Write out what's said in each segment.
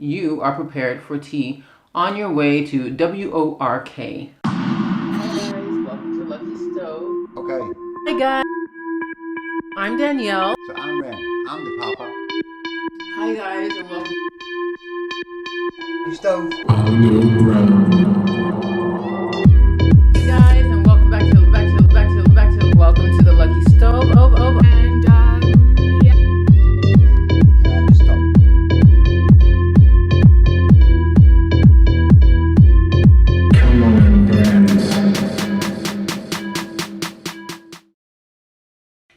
you are prepared for tea on your way to WORK. Hi guys, welcome to Lucky Stove. Okay, Hi guys, I'm Danielle. so I'm Ren. I'm the Papa. Hi guys, and welcome You stove. Hey guys, and welcome back to welcome to the Lucky Stove. And yeah. Just stop. Come on, friends.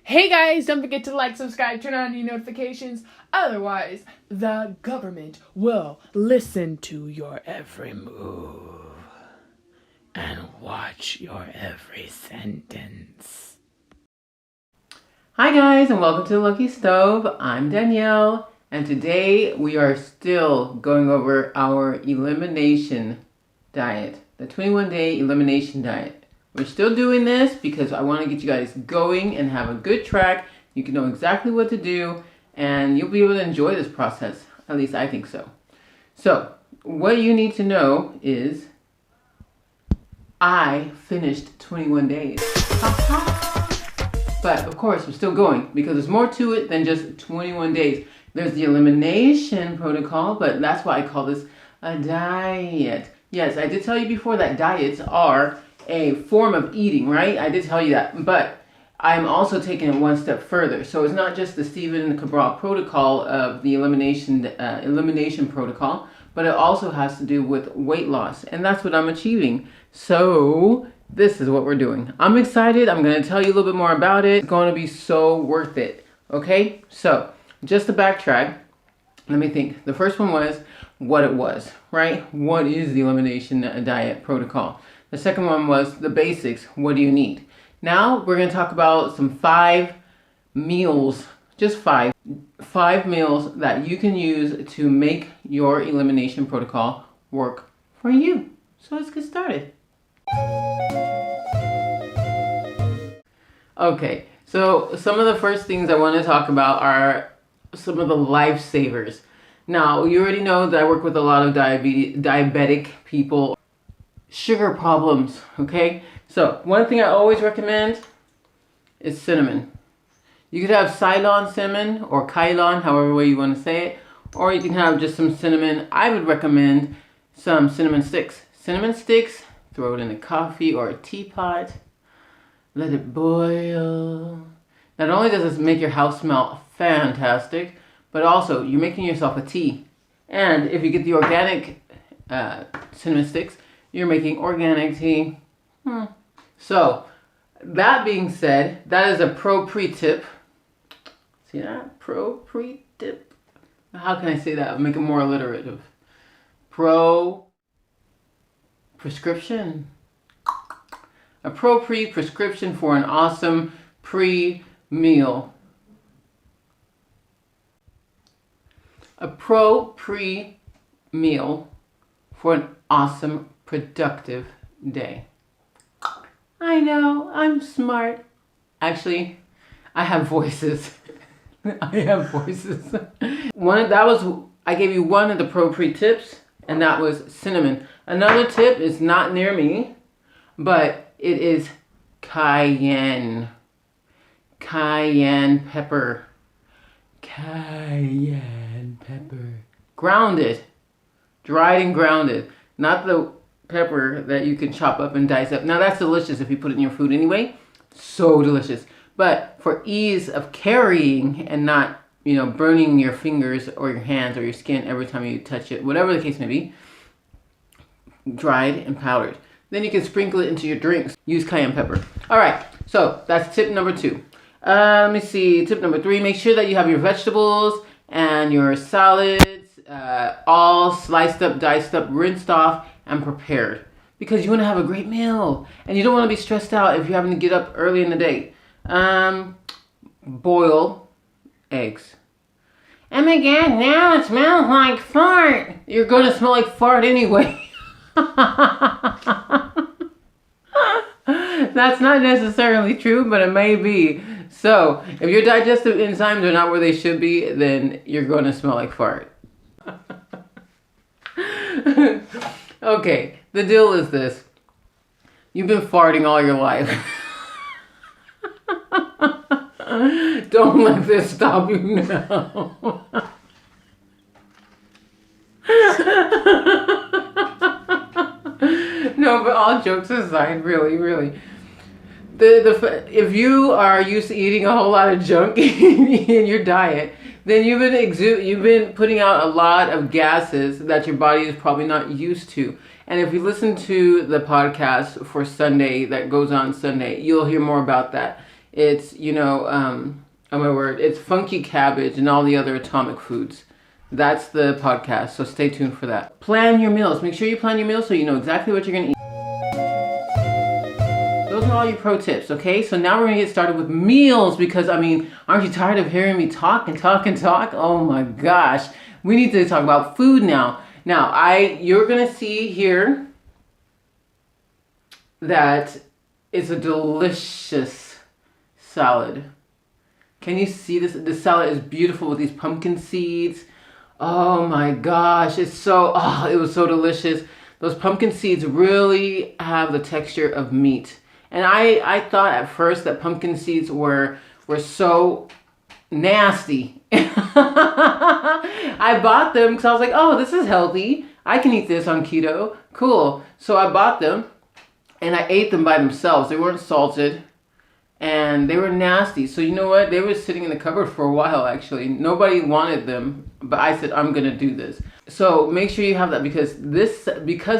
Hey guys, don't forget to like, subscribe, turn on your notifications. Otherwise, the government will listen to your every move and watch your every sentence. Hi guys, and welcome to the Lucky Stove. I'm Danielle, and today we are still going over our elimination diet, the 21-day elimination diet. We're still doing this because I want to get you guys going and have a good track. You can know exactly what to do, and you'll be able to enjoy this process. At least I think so. So, what you need to know is I finished 21 days. But of course, we're still going because there's more to it than just 21 days. There's the elimination protocol, but that's why I call this a diet. Yes, I did tell you before that diets are a form of eating, right? I did tell you that, but I'm also taking it one step further. So it's not just the Stephen Cabral protocol of the elimination protocol, but it also has to do with weight loss, and that's what I'm achieving. So this is what we're doing. I'm excited. I'm going to tell you a little bit more about it. It's going to be so worth it. Okay, so just to backtrack, let me think. The first one was what it was, right? What is the elimination diet protocol? The second one was the basics. What do you need? Now we're going to talk about some 5 meals, just 5 meals that you can use to make your elimination protocol work for you. So let's get started. Okay, so some of the first things I want to talk about are some of the lifesavers. Now, you already know that I work with a lot of diabetic people. Sugar problems, okay? So one thing I always recommend is cinnamon. You could have Ceylon cinnamon or Ceylon, however way you want to say it, or you can have just some cinnamon. I would recommend some cinnamon sticks. Cinnamon sticks, throw it in a coffee or a teapot, let it boil. Not only does this make your house smell fantastic, but also you're making yourself a tea. And if you get the organic cinnamon sticks, you're making organic tea. So, that being said, that is a pre-tip. See that? Pre-tip. How can I say that? Make it more alliterative. Prescription. A prescription for an awesome pre-meal. A pre-meal for an awesome productive day. I know, I'm smart. Actually, I have voices. I have voices. I gave you one of the pre-tips, and that was cinnamon. Another tip is not near me, but it is cayenne. Cayenne pepper. Cayenne pepper. Grounded. Dried and grounded. Not the pepper that you can chop up and dice up. Now that's delicious if you put it in your food anyway. So delicious. But for ease of carrying and not, burning your fingers or your hands or your skin every time you touch it, whatever the case may be, dried and powdered. Then you can sprinkle it into your drinks. Use cayenne pepper. All right, so that's tip number 2. Let me see. Tip number 3, make sure that you have your vegetables and your salads all sliced up, diced up, rinsed off, and prepared. Because you want to have a great meal. And you don't want to be stressed out if you're having to get up early in the day. Boil eggs. Oh my god, now it smells like fart. You're going to smell like fart anyway. That's not necessarily true, but it may be. So, if your digestive enzymes are not where they should be, then you're going to smell like fart. Okay, the deal is this. You've been farting all your life. Don't let this stop you now. No, but all jokes aside, really. If you are used to eating a whole lot of junk in your diet, then you've been putting out a lot of gases that your body is probably not used to. And if you listen to the podcast for Sunday that goes on Sunday, you'll hear more about that. It's oh my word, it's funky cabbage and all the other atomic foods. That's the podcast, so stay tuned for that. Plan your meals. Make sure you plan your meals so you know exactly what you're going to eat. Those are all your pro tips, okay? So now we're going to get started with meals because, aren't you tired of hearing me talk and talk and talk? Oh my gosh. We need to talk about food now. Now, you're going to see here that it's a delicious salad. Can you see this? The salad is beautiful with these pumpkin seeds. Oh my gosh, it was so delicious. Those pumpkin seeds really have the texture of meat. And I thought at first that pumpkin seeds were so nasty. I bought them because I was like, oh, this is healthy. I can eat this on keto. Cool. So I bought them and I ate them by themselves. They weren't salted. And they were nasty. So you know what? They were sitting in the cupboard for a while, actually. Nobody wanted them, but I said, I'm going to do this. So make sure you have that because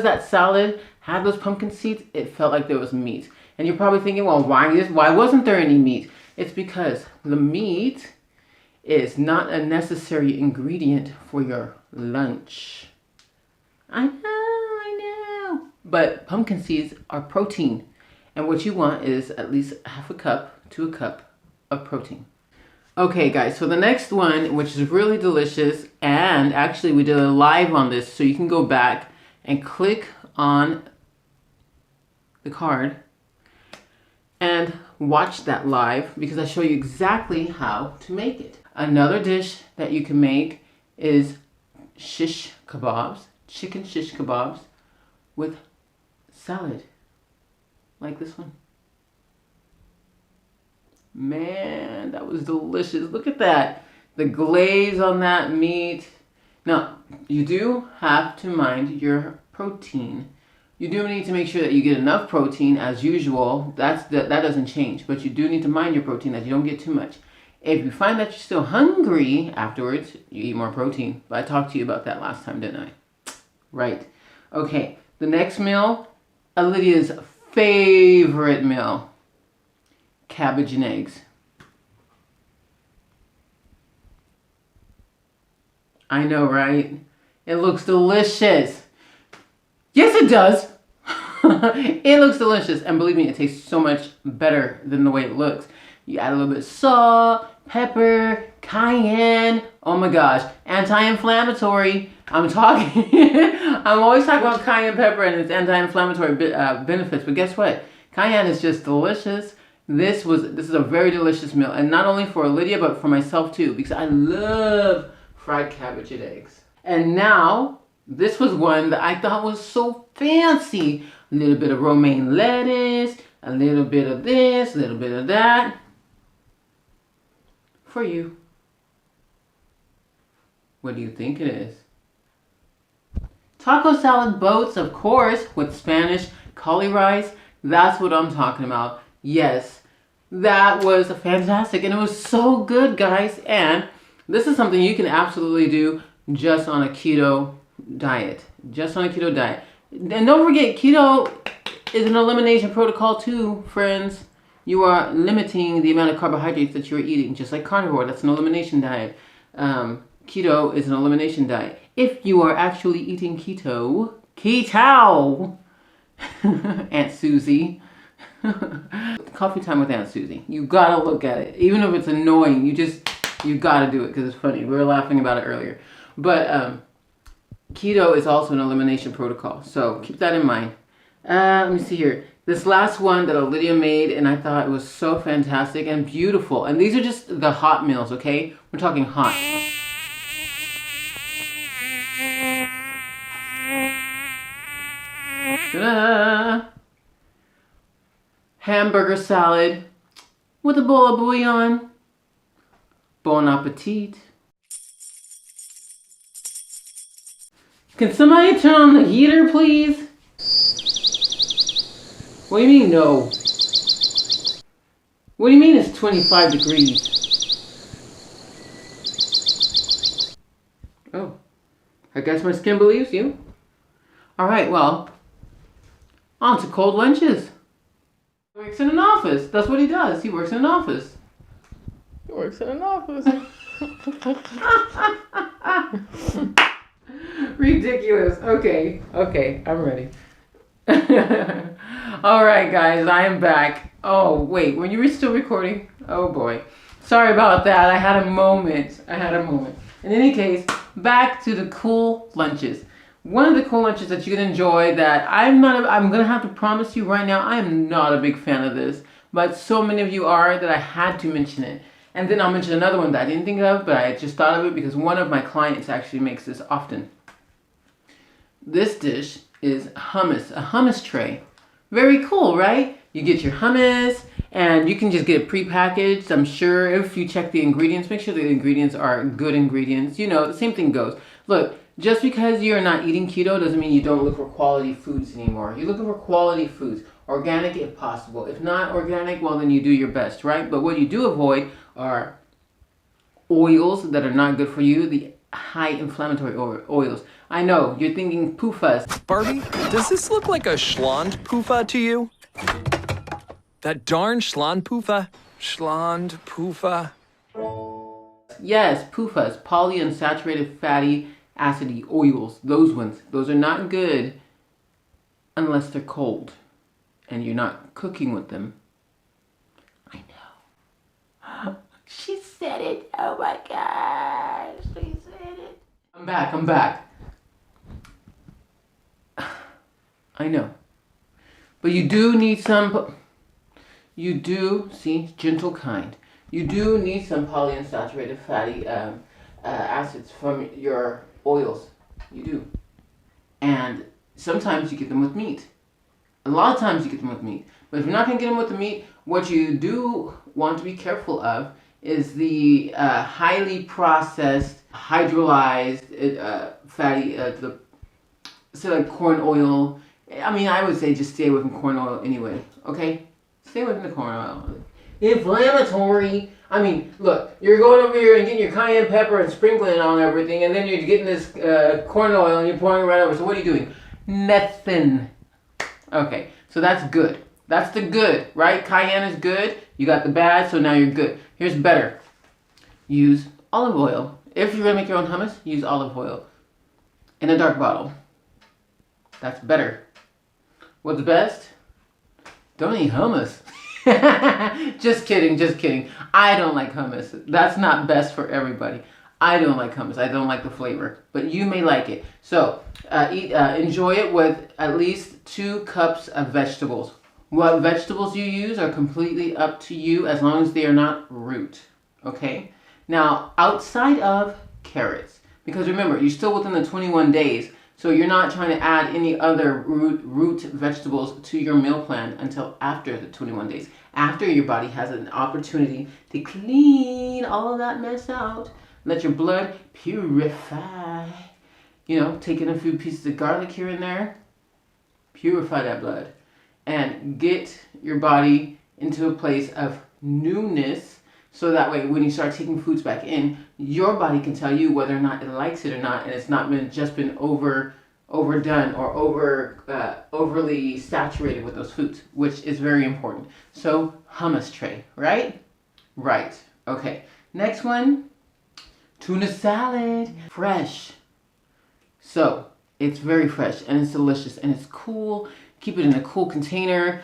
that salad had those pumpkin seeds, it felt like there was meat. And you're probably thinking, well, why wasn't there any meat? It's because the meat is not a necessary ingredient for your lunch. I know. But pumpkin seeds are protein. And what you want is at least half a cup to a cup of protein. Okay, guys, so the next one, which is really delicious, and actually we did a live on this, so you can go back and click on the card and watch that live because I show you exactly how to make it. Another dish that you can make is shish kebabs, chicken shish kebabs with salad. Like this one. Man, that was delicious. Look at that. The glaze on that meat. Now, you do have to mind your protein. You do need to make sure that you get enough protein as usual. That doesn't change. But you do need to mind your protein that you don't get too much. If you find that you're still hungry afterwards, you eat more protein. But I talked to you about that last time, didn't I? Right. Okay, the next meal, Lydia's favorite meal, cabbage and eggs. I know, right? It looks delicious. Yes, it does. It looks delicious. And believe me, it tastes so much better than the way it looks. You add a little bit of salt, pepper, cayenne. Oh my gosh, anti-inflammatory. I'm always talking about cayenne pepper and its anti-inflammatory benefits, but guess what? Cayenne is just delicious. This is a very delicious meal, and not only for Lydia, but for myself too, because I love fried cabbage and eggs. And now, this was one that I thought was so fancy. A little bit of romaine lettuce, a little bit of this, a little bit of that. For you. What do you think it is? Taco salad boats, of course, with Spanish cauli rice. That's what I'm talking about. Yes, that was fantastic. And it was so good, guys. And this is something you can absolutely do just on a keto diet. Just on a keto diet. And don't forget, keto is an elimination protocol too, friends. You are limiting the amount of carbohydrates that you're eating, just like carnivore. That's an elimination diet. Keto is an elimination diet. If you are actually eating keto, Aunt Susie. Coffee time with Aunt Susie. You gotta look at it. Even if it's annoying, you gotta do it because it's funny. We were laughing about it earlier. But keto is also an elimination protocol. So keep that in mind. Let me see here. This last one that Lydia made, and I thought it was so fantastic and beautiful. And these are just the hot meals, okay? We're talking hot. Ta-da! Hamburger salad with a bowl of bouillon. Bon appetit. Can somebody turn on the heater, please? What do you mean, no? What do you mean it's 25 degrees? Oh, I guess my skin believes you. All right, well, on to cold lunches. He works in an office. That's what he does. He works in an office. He works in an office. Ridiculous. Okay, I'm ready. All right, guys, I am back. Oh, wait, were you still recording? Oh, boy. Sorry about that. I had a moment. In any case, back to the cool lunches. One of the cool lunches that you can enjoy that I'm going to have to promise you right now, I am not a big fan of this, but so many of you are that I had to mention it. And then I'll mention another one that I didn't think of, but I just thought of it because one of my clients actually makes this often. This dish is hummus, a hummus tray. Very cool, right? You get your hummus and you can just get it prepackaged. I'm sure if you check the ingredients, make sure the ingredients are good ingredients. You know, the same thing goes. Look, just because you're not eating keto doesn't mean you don't look for quality foods anymore. You're looking for quality foods. Organic if possible. If not organic, well then you do your best, right? But what you do avoid are oils that are not good for you, the high inflammatory oils. I know, you're thinking PUFAs. Barbie, does this look like a Schlond Poofa to you? That darn Schlond Poofa? Schlond Poofa? Yes, PUFAs, polyunsaturated fatty acidy oils. Those ones. Those are not good unless they're cold and you're not cooking with them. I know. She said it. Oh my gosh. She said it. I'm back. I know. But you do need some, see, gentle kind. You do need some polyunsaturated fatty acids from your oils. You do. And sometimes you get them with meat. A lot of times you get them with meat. But if you're not going to get them with the meat, what you do want to be careful of is the highly processed, hydrolyzed fatty, like corn oil. I mean, I would say just stay away from corn oil anyway, okay? Stay away from the corn oil. Inflammatory. I mean, look, you're going over here and getting your cayenne pepper and sprinkling it on everything, and then you're getting this corn oil and you're pouring it right over. So what are you doing? Nothing. Okay, so that's good. That's the good, right? Cayenne is good. You got the bad, so now you're good. Here's better. Use olive oil. If you're going to make your own hummus, use olive oil in a dark bottle. That's better. What's best? Don't eat hummus. Just kidding. I don't like hummus. That's not best for everybody. I don't like hummus. I don't like the flavor, but you may like it. So enjoy it with at least 2 cups of vegetables. What vegetables you use are completely up to you as long as they are not root. Okay? Now, outside of carrots, because remember, you're still within the 21 days, so you're not trying to add any other root vegetables to your meal plan until after the 21 days. After your body has an opportunity to clean all of that mess out, let your blood purify. You know, taking a few pieces of garlic here and there, purify that blood. And get your body into a place of newness so that way when you start taking foods back in, your body can tell you whether or not it likes it or not, and it's not been overdone or overly saturated with those foods, which is very important. So hummus tray, right? Right. Okay. Next one, tuna salad. Fresh. So it's very fresh and it's delicious and it's cool. Keep it in a cool container.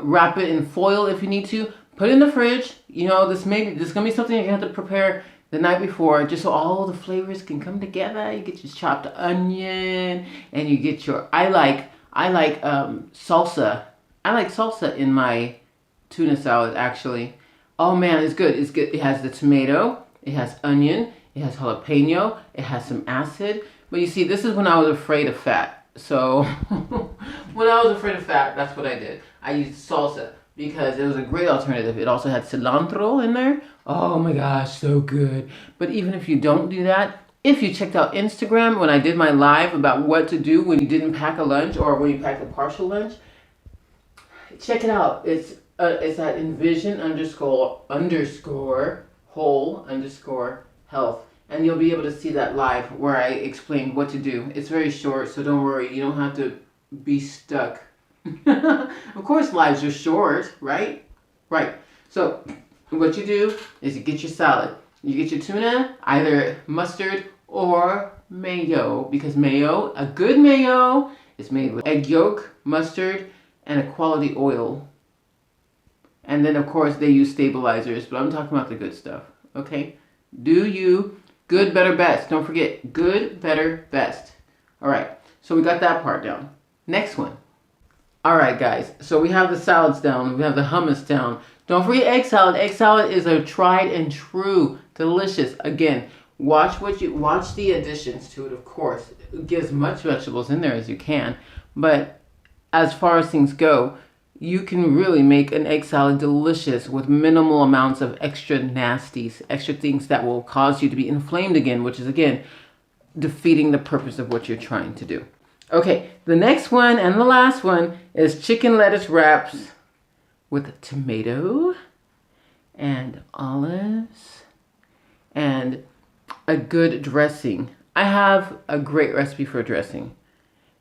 Wrap it in foil if you need to. Put it in the fridge. You know, this is gonna be something you have to prepare the night before, just so all the flavors can come together. You get your chopped onion, and you get your. I like salsa. I like salsa in my tuna salad actually. Oh man, it's good. It's good. It has the tomato. It has onion. It has jalapeno. It has some acid. But you see, this is when I was afraid of fat. So When I was afraid of fat, that's what I did. I used salsa because it was a great alternative. It also had cilantro in there. Oh my gosh, so good. But even if you don't do that, if you checked out Instagram when I did my live about what to do when you didn't pack a lunch or when you packed a partial lunch, check it out. It's at envision underscore whole underscore health. And you'll be able to see that live where I explain what to do. It's very short, so don't worry. You don't have to be stuck. Of course, lives are short, right? Right. So what you do is you get your salad. You get your tuna, either mustard or mayo, because mayo, a good mayo, is made with egg yolk, mustard, and a quality oil. And then, of course, they use stabilizers, but I'm talking about the good stuff, okay? Do you good, better, best. Don't forget, good, better, best. All right, so we got that part down. Next one. All right, guys, so we have the salads down. We have the hummus down. Don't forget egg salad. Egg salad is a tried and true, delicious. Again, watch the additions to it, of course. Get as much vegetables in there as you can. But as far as things go, you can really make an egg salad delicious with minimal amounts of extra nasties, extra things that will cause you to be inflamed again, which is, again, defeating the purpose of what you're trying to do. Okay, the next one and the last one is chicken lettuce wraps with tomato and olives and a good dressing. I have a great recipe for a dressing.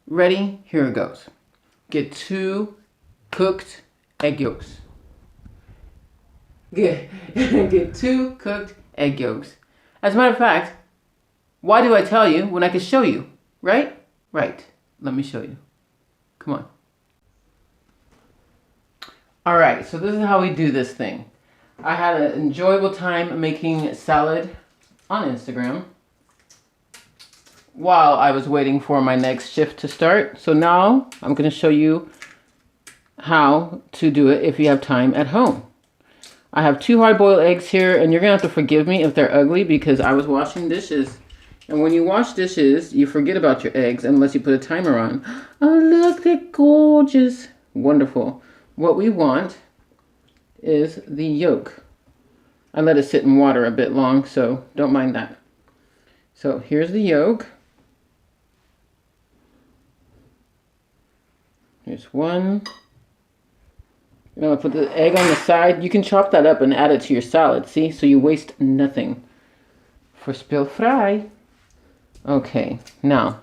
Ready? Here it goes. Get 2 cooked egg yolks. Get 2 cooked egg yolks. As a matter of fact, why do I tell you when I can show you, right? Right. Let me show you. Come on. All right, so this is how we do this thing. I had an enjoyable time making salad on Instagram while I was waiting for my next shift to start. So now I'm going to show you how to do it if you have time at home. I have 2 hard-boiled eggs here, and you're going to have to forgive me if they're ugly because I was washing dishes. And when you wash dishes, you forget about your eggs unless you put a timer on. Oh, look, they're gorgeous. Wonderful. What we want is the yolk. I let it sit in water a bit long, so don't mind that. So here's the yolk. Here's one. I'm going to put the egg on the side. You can chop that up and add it to your salad, see? So you waste nothing. For spill fry. Okay, now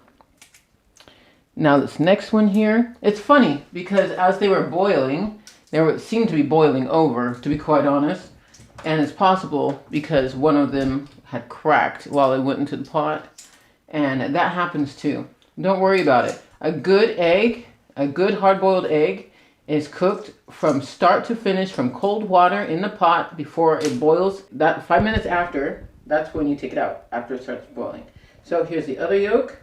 this next one here, it's funny because as they were boiling, they seemed to be boiling over, to be quite honest. And it's possible because one of them had cracked while it went into the pot. And that happens too. Don't worry about it. A good egg, a good hard-boiled egg is cooked from start to finish from cold water in the pot before it boils. That 5 minutes after, that's when you take it out, after it starts boiling. So here's the other yolk.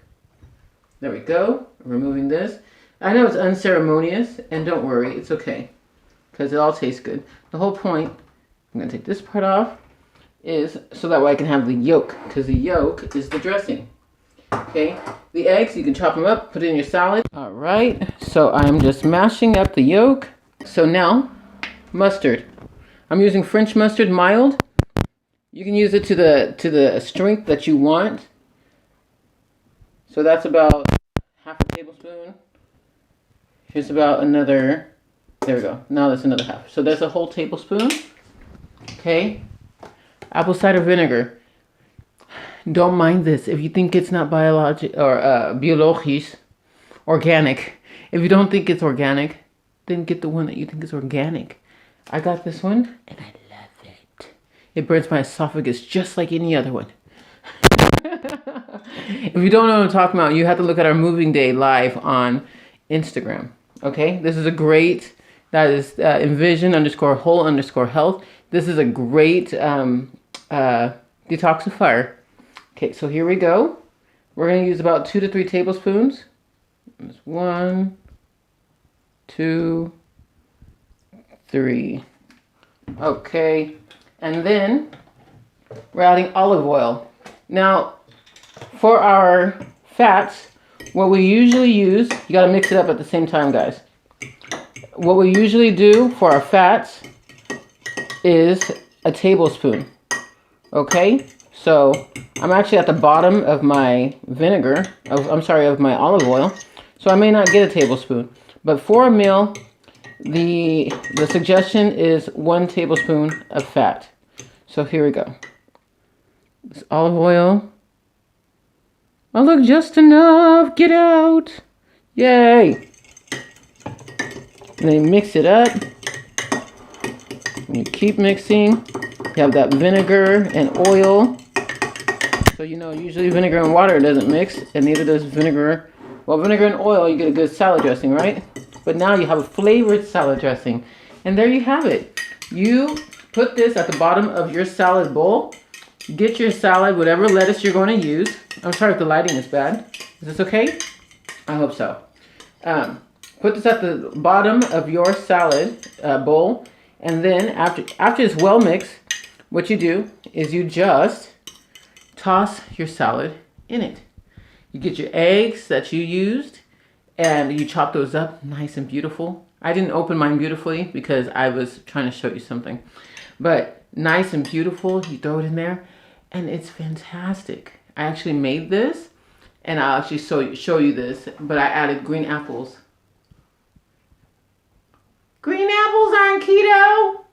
There we go. Removing this. I know it's unceremonious, and don't worry, it's okay. Because it all tastes good. The whole point, I'm going to take this part off, is so that way I can have the yolk. Because the yolk is the dressing. Okay? The eggs, you can chop them up, put it in your salad. Alright, so I'm just mashing up the yolk. So now, mustard. I'm using French mustard mild. You can use it to the strength that you want. So that's about half a tablespoon. Here's about another, there we go. Now that's another half. So that's a whole tablespoon. Okay. Apple cider vinegar. Don't mind this. If you think it's not biologic or biologisch, organic. If you don't think it's organic, then get the one that you think is organic. I got this one and I love it. It burns my esophagus just like any other one. If you don't know what I'm talking about, you have to look at our moving day live on Instagram. Okay, this is a great, that is envision_whole_health. This is a great detoxifier. Okay, so here we go. We're going to use about 2 to 3 tablespoons. There's 1, 2, 3. Okay, and then we're adding olive oil. Now, for our fats, what we usually use, you got to mix it up at the same time, guys. What we usually do for our fats is a tablespoon. Okay, so I'm actually at the bottom of my vinegar, of my olive oil, so I may not get a tablespoon. But for a meal, the suggestion is 1 tablespoon of fat. So here we go. This olive oil. Oh, look, just enough. Get out. Yay. And then mix it up. And you keep mixing. You have that vinegar and oil. So, you know, usually vinegar and water doesn't mix, and neither does vinegar. Well, vinegar and oil, you get a good salad dressing, right? But now you have a flavored salad dressing. And there you have it. You put this at the bottom of your salad bowl. Get your salad, whatever lettuce you're going to use. I'm sorry if the lighting is bad. Is this okay? I hope so. Put this at the bottom of your salad bowl. And then after it's well mixed, what you do is you just toss your salad in it. You get your eggs that you used and you chop those up nice and beautiful. I didn't open mine beautifully because I was trying to show you something. But nice and beautiful, you throw it in there and it's fantastic. I actually made this and I'll actually show you this, but I added green apples. Green apples aren't keto.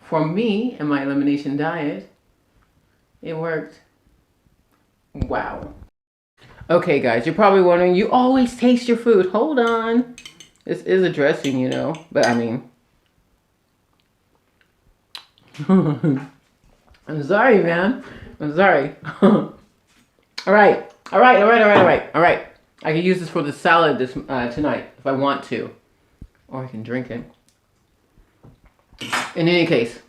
For me and my elimination diet, it worked. Wow. Okay, guys, you're probably wondering, you always taste your food. Hold on. This is a dressing, you know, but I mean, I'm sorry, man. I'm sorry. All right. I can use this for the salad tonight if I want to, or I can drink it. In any case,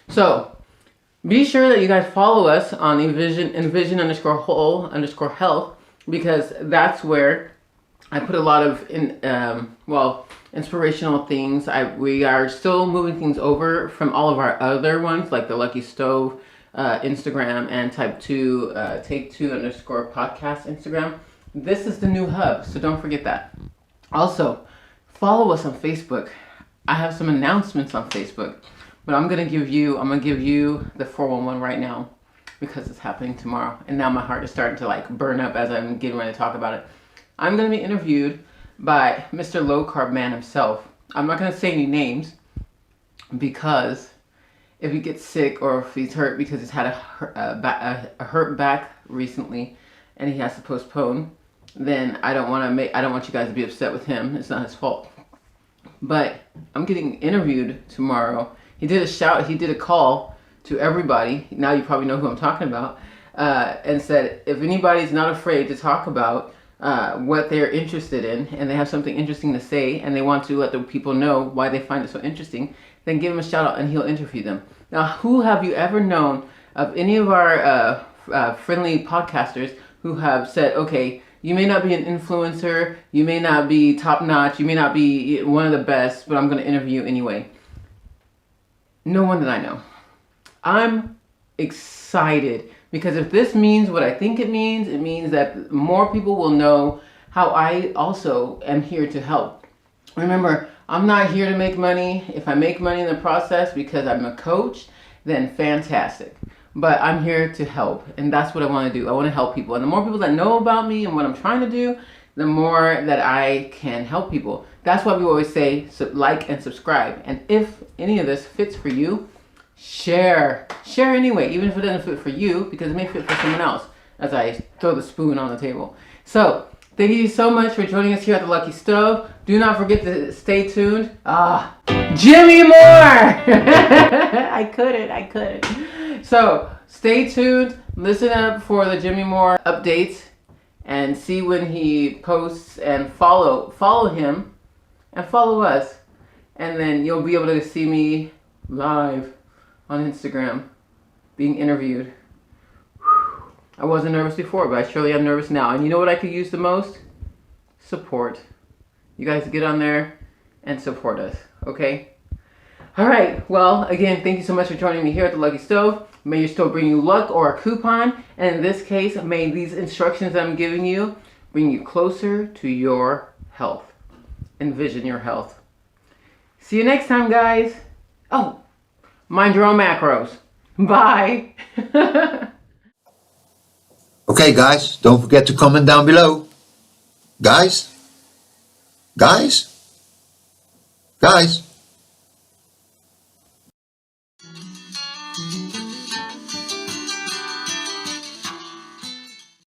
so be sure that you guys follow us on envision_whole_health, because that's where I put a lot of inspirational things. We are still moving things over from all of our other ones, like the Lucky Stove Instagram and Type 2 Take 2_podcast Instagram. This is the new hub, so don't forget that. Also, follow us on Facebook. I have some announcements on Facebook, but I'm gonna give you the 411 right now because it's happening tomorrow, and now my heart is starting to like burn up as I'm getting ready to talk about it. I'm gonna be interviewed by Mr. Low Carb Man himself. I'm not gonna say any names because if he gets sick or if he's hurt because he's had a hurt back recently and he has to postpone, then I don't want you guys to be upset with him. It's not his fault. But I'm getting interviewed tomorrow. He did a call to everybody. Now you probably know who I'm talking about. And said, if anybody's not afraid to talk about what they're interested in and they have something interesting to say and they want to let the people know why they find it so interesting, then give him a shout out and he'll interview them. Now, who have you ever known of any of our friendly podcasters who have said, okay, you may not be an influencer, you may not be top notch, you may not be one of the best, but I'm going to interview you anyway? No one that I know. I'm excited because if this means what I think it means that more people will know how I also am here to help. Remember, I'm not here to make money. If I make money in the process because I'm a coach, then fantastic. But I'm here to help, and that's what I want to do. I want to help people. And the more people that know about me and what I'm trying to do, the more that I can help people. That's why we always say, like and subscribe. And if any of this fits for you, share. Share anyway, even if it doesn't fit for you, because it may fit for someone else, as I throw the spoon on the table. So, thank you so much for joining us here at the Lucky Stove. Do not forget to stay tuned. Jimmy Moore! I couldn't. So, stay tuned. Listen up for the Jimmy Moore updates and see when he posts, and follow him and follow us. And then you'll be able to see me live on Instagram being interviewed. I wasn't nervous before, but I surely am nervous now. And you know what I could use the most? Support. You guys get on there and support us, okay? All right. Well, again, thank you so much for joining me here at the Lucky Stove. May your store bring you luck or a coupon. And in this case, may these instructions I'm giving you bring you closer to your health. Envision your health. See you next time, guys. Oh, mind your own macros. Bye. Okay, guys, don't forget to comment down below. Guys?